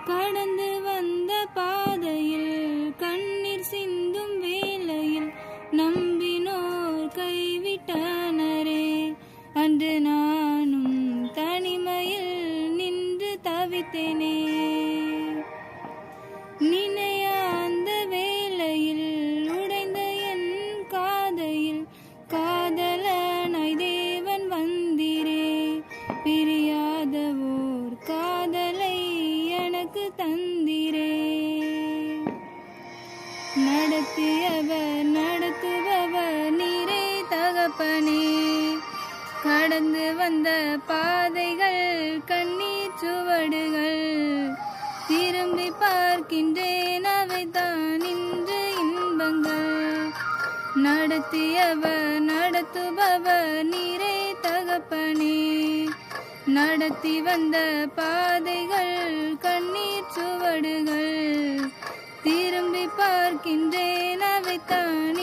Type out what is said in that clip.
கடந்து வந்த பாதையில் கண்ணீர் சிந்தும் வேளையில் நம்பினோர் கைவிட்டனரே. அன்று நானும் தனிமையில் நின்று தவித்தேனே. நினையாந்த வேளையில் உடைந்த என் காதையில் காதலனாய் தேவன் வந்தீரே. பிரியாத ஓர் காதலை எனக்கு தந்தீரே. நடத்தியவர் நடத்துபவர் நீரே தகப்பனே. கடந்து வந்த பாதைகள் கண்ணீர் சுவடுகள் திரும்பி பார்க்கின்றேன், அவைதான் இன்று இன்பங்கள். நடத்தியவர் நடத்துபவர் நீரே தகப்பனே. நடத்தி வந்த பாதைகள் கண்ணீர் சுவடுகள் திரும்பி பார்க்கின்றேன், அவைதான்